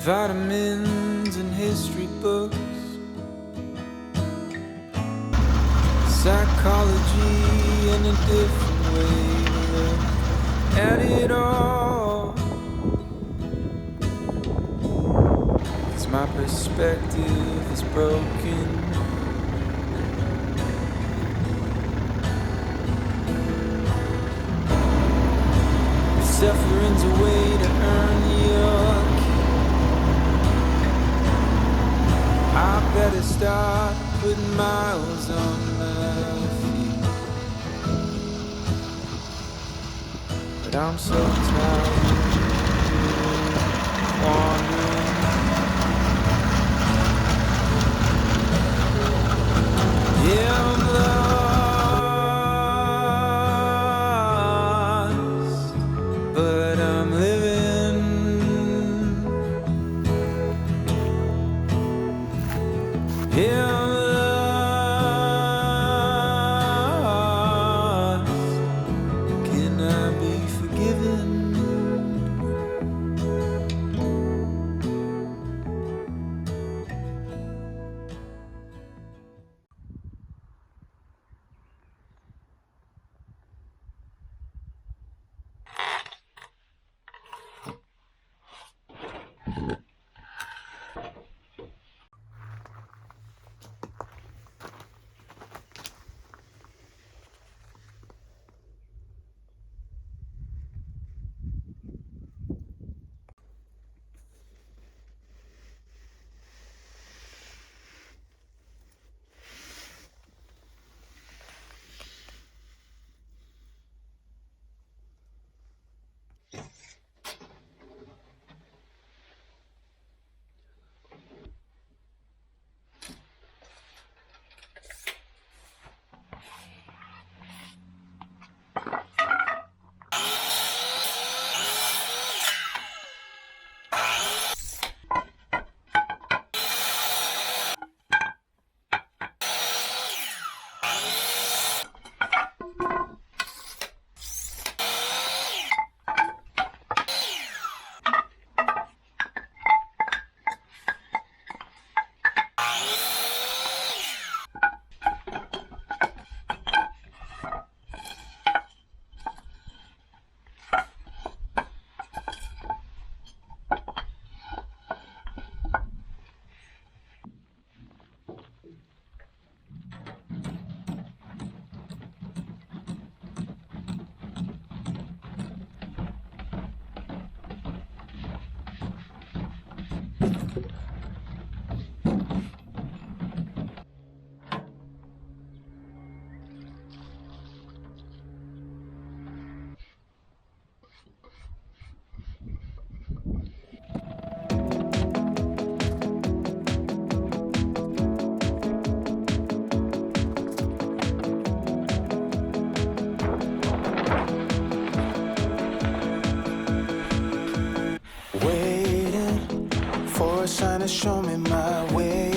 vitamins and history books, psychology and a different way to look at it all. It's my perspective is broken. Suffering's a way to earn your keep. I better start putting miles on my feet. But I'm so tired of wandering. Yeah, I'm lost. But I'm living. Yeah, I'm lost. Can I be forgiven? Trying to show me my way.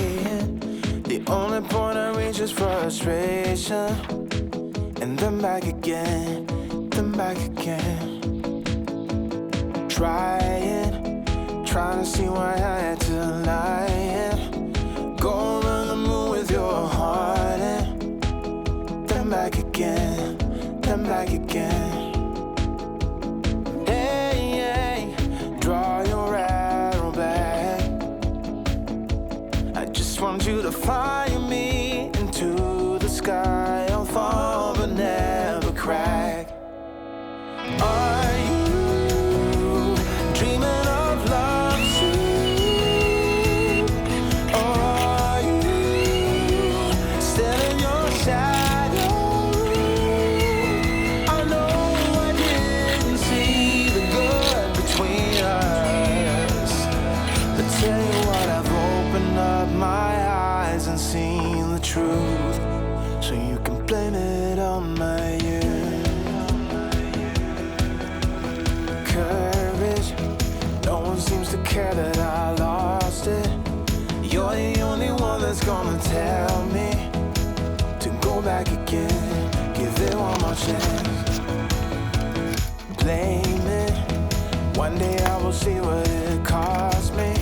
The only point I reach is frustration. And then back again, then back again. Trying to see why I had to lie. Go around the moon with your heart. And then back again, then back again. Hey, draw your arrow back. I just want you to fly me into the sky. I'll fall but never crack. Are you dreaming of love too? Or are you still in your shadow? I know I didn't see the good between us, but tell you what, I've opened up my eyes and seen the truth. So you can blame it on my youth. Courage, no one seems to care that I lost it. You're the only one that's gonna tell me to go back again, give it one more chance. Blame it, one day I will see what it cost me.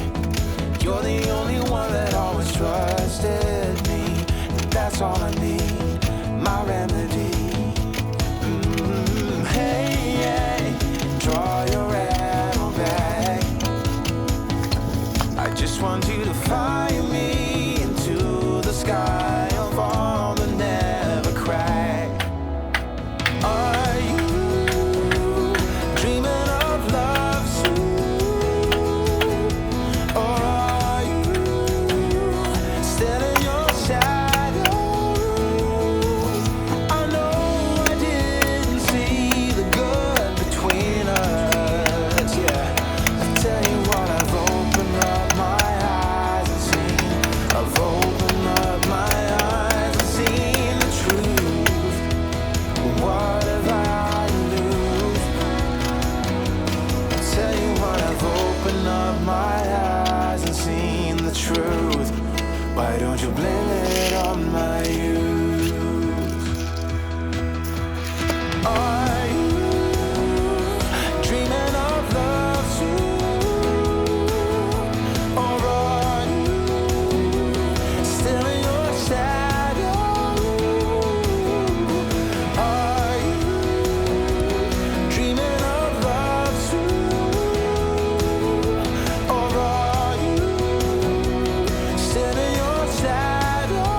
that's all I need, my remedy. Hey, hey, draw your arrow back. I just want you to fly me into the sky of all that never crack. Are you dreaming of love soon? Or are you still in your shadow? I know I didn't see the good between us, yeah. I tell you what, I've opened up my eyes and seen. I've opened up my eyes and seen the truth. What have I to lose? I tell you what, I've opened up my eyes and seen the truth. Why don't you blame it on my youth? Are you dreaming of love soon? Or are you still in your shadow? Are you dreaming of love soon? Or are you still in your shadow?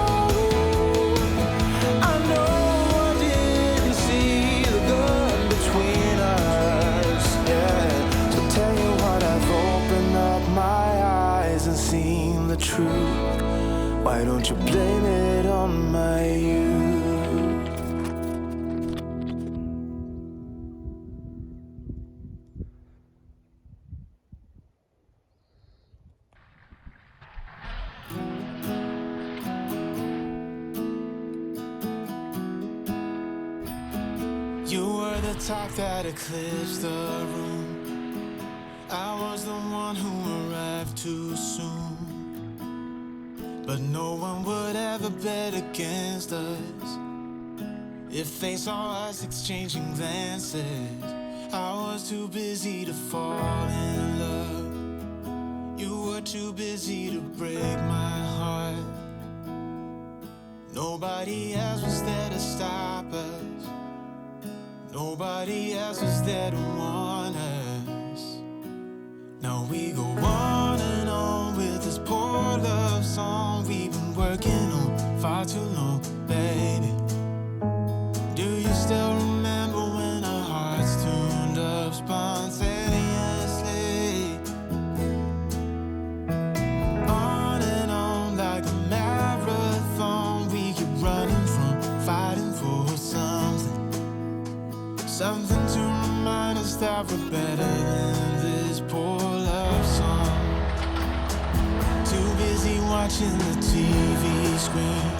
I know I didn't see the good between us, yeah. So tell you what, I've opened up my eyes and seen the truth. Why don't you blame it on my youth? You were the talk that eclipsed the room. I was the one who arrived too soon. But no one would ever bet against us. If they saw us exchanging glances, I was too busy to fall in love. You were too busy to break my heart. Nobody else was there to stop us. Nobody else was there to warn us. Now we go on and on with this poor love song we've been working on far too long, baby. Do you still remember when our hearts tuned up spontaneously? On and on like a marathon, we keep running from fighting for something. Something to remind us that we're better than this poor love song. Too busy watching the TV screen.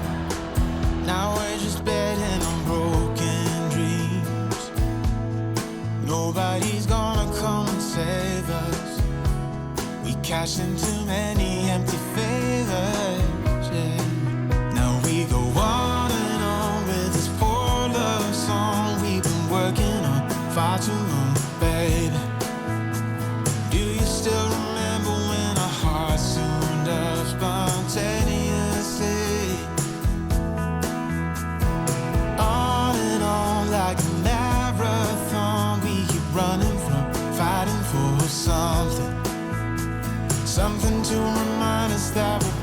Now we're just betting on broken dreams. Nobody's gonna come and save us. We cashed in too many empty favors, yeah. Now we go on and on with this poor love song we've been working on far too long, baby. Do you still remember when our hearts tuned up spontaneously? On and on like a marathon, we keep running from fighting for something. Something to remind us that we're